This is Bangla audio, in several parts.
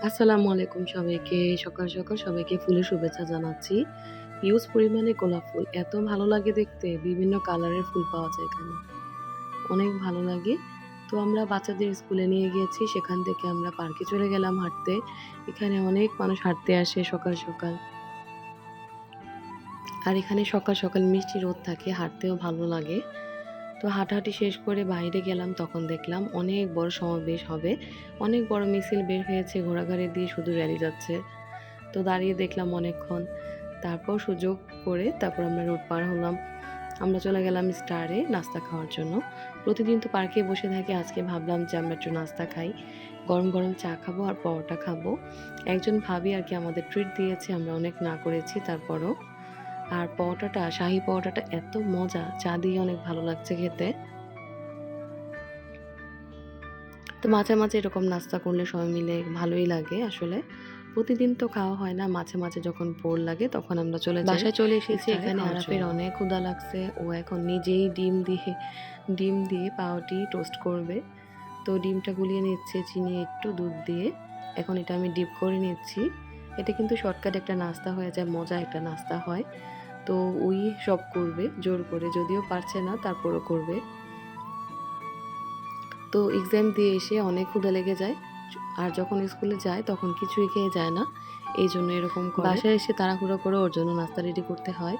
আসসালামু আলাইকুম সবাইকে। সকাল, সকাল সবাইকে ফুলের শুভেচ্ছা জানাচ্ছি। হিউজ পরিমাণে গোলাপ ফুল। এত ভালো লাগে দেখতে, বিভিন্ন কালারের ফুল পাওয়া যায় এখানে। অনেক ভালো লাগে। তো আমরা বাচ্চাদের স্কুলে নিয়ে গিয়েছি। সেখান থেকে আমরা পার্কে চলে গেলাম হাঁটতে। এখানে অনেক মানুষ হাঁটতে আসে সকাল, সকাল। আর এখানে সকাল, সকাল মিষ্টি রোদ থাকে, হাঁটতেও ভালো লাগে। তো হাঁটাহাঁটি শেষ করে বাইরে গেলাম, তখন দেখলাম অনেক বড় সমাবেশ হবে। অনেক বড় মিছিল বের হয়েছে, ঘোড়াগাড়ি দিয়ে শুধু র‍্যালি যাচ্ছে। তো দাঁড়িয়ে দেখলাম অনেকক্ষণ। তারপর সুযোগ করে তারপর আমরা রোড পার হলাম। আমরা চলে গেলাম স্টারে নাস্তা খাওয়ার জন্য। প্রতিদিন তো পার্কে বসে থাকি, আজকে ভাবলাম যে আমরা একটু নাস্তা খাই। গরম, গরম চা খাবো আর পরোটা খাবো। একজন ভাবি আরকি আমাদের ট্রিট দিয়েছে, আমরা অনেক না করেছি তারপরও। আর পরোটাটা, শাহী পরোটাটা এত মজা, চা দিয়ে অনেক ভালো লাগছে খেতে। তো মাঝে, মাঝে এরকম নাস্তা করলে সবাই মিলে ভালোই লাগে আসলে। প্রতিদিন তো খাওয়া হয় না। মাঝে, মাঝে যখন বোর লাগে তখন আমরা চলে যাই। বাসায় চলে এসেছি, ইফতারে এখানে খাওয়ার আরাফের জন্য। অনেক ক্ষুধা লাগছে। ও এখন নিজেই ডিম দিয়ে পাউরুটি টোস্ট করবে। তো ডিমটা গুলিয়ে নিচ্ছে চিনি একটু দুধ দিয়ে। এখন এটা আমি ডিপ করে নিচ্ছি। এটা কিন্তু শর্টকাট একটা নাস্তা হয়ে যায়, মজা একটা নাস্তা হয়। তো ওই সব করবে জোর করে, যদিও পারছে না তারপরও করবে। তো এক্সাম দিয়ে এসে অনেক ক্ষুধা লেগে যায়। আর যখন স্কুলে যায় তখন কিছুই খেয়ে যায় না। এইজন্য এরকম করে। বাসায় এসে তাড়াহুড়ো করে ওর জন্য নাস্তা রেডি করতে হয়।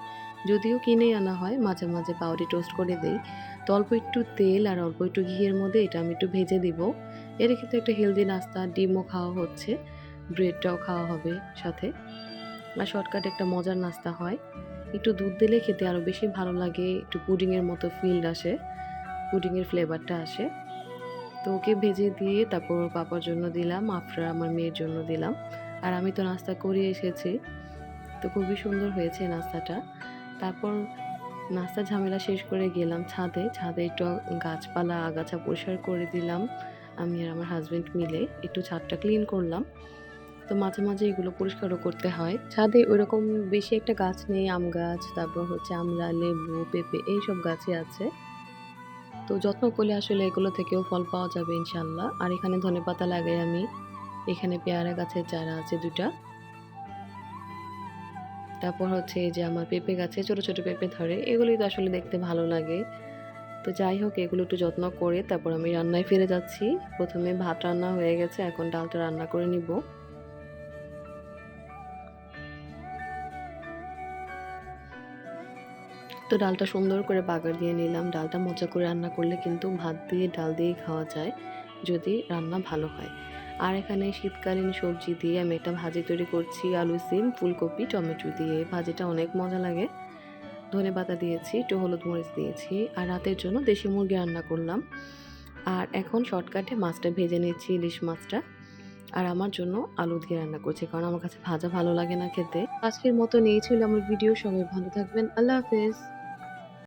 যদিও কিনেই আনা হয়, মাঝে, মাঝে পাউরুটি টোস্ট করে দেই। তো অল্প একটু তেল আর অল্প একটু ঘিয়ের মধ্যে এটা আমি একটু ভেজে দিব। এটা কিন্তু একটা হেলদি নাস্তা, ডিমও খাওয়া হচ্ছে, ব্রেডটাও খাওয়া হবে সাথে। আর শর্টকাট একটা মজার নাস্তা হয়। একটু দুধ দিলে খেতে আরো বেশি ভালো লাগে, একটু পুডিংয়ের মতো ফিল আসে, পুডিংয়ের ফ্লেভারটা আসে। তো ওকে ভেজে দিয়ে তারপর ওর পাপার জন্য দিলাম, আফরা আমার মেয়ের জন্য দিলাম। আর আমি তো নাস্তা করে এসেছি। তো খুবই সুন্দর হয়েছে নাস্তাটা। তারপর নাস্তার ঝামেলা শেষ করে গেলাম ছাদে। ছাদে একটু গাছপালা, আগাছা পরিষ্কার করে দিলাম। আমি আর আমার হাসব্যান্ড মিলে একটু ছাদটা ক্লিন করলাম। তো মাঝে, মাঝে এগুলো পরিষ্কারও করতে হয়। ছাদে ওইরকম বেশি একটা গাছ নেই, আম গাছ, তারপর হচ্ছে আমড়া, লেবু, পেঁপে এইসব গাছই আছে। তো যত্ন করলে আসলে এগুলো থেকেও ফল পাওয়া যাবে ইনশাআল্লাহ। আর এখানে ধনেপাতা লাগাই আমি। এখানে পেয়ারা গাছের চারা আছে ২ টা। তারপর হচ্ছে এই যে আমার পেঁপে গাছে ছোট, ছোট পেঁপে ধরে। এগুলোই তো আসলে দেখতে ভালো লাগে। তো যাই হোক, এগুলো একটু যত্ন করে তারপর আমি রান্নায় ফিরে যাচ্ছি। ১ম এ ভাত রান্না হয়ে গেছে, এখন ডালটা রান্না করে নিব। তো ডালটা সুন্দর করে বাগার দিয়ে নিলাম। ডালটা মজা করে রান্না করলে কিন্তু ভাত দিয়ে ডাল দিয়েই খাওয়া যায়, যদি রান্না ভালো হয়। আর এখানে শীতকালীন সবজি দিয়ে আমি একটা ভাজি তৈরি করছি, আলু, সিম, ফুলকপি, টমেটো দিয়ে। ভাজিটা অনেক মজা লাগে। ধনেপাতা দিয়েছি, একটু হলুদ মরিচ দিয়েছি। আর রাতের জন্য দেশি মুরগি রান্না করলাম। আর এখন শর্টকাটে মাছটা ভেজে নিচ্ছি, ইলিশ মাছটা। আর আমার জন্য আলু দিয়ে রান্না করছি, কারণ আমার কাছে ভাজা ভালো লাগে না খেতে। আজকের মতন এই ছিল আমার ভিডিও। সবাই ভালো থাকবেন। আল্লাহ হাফেজ।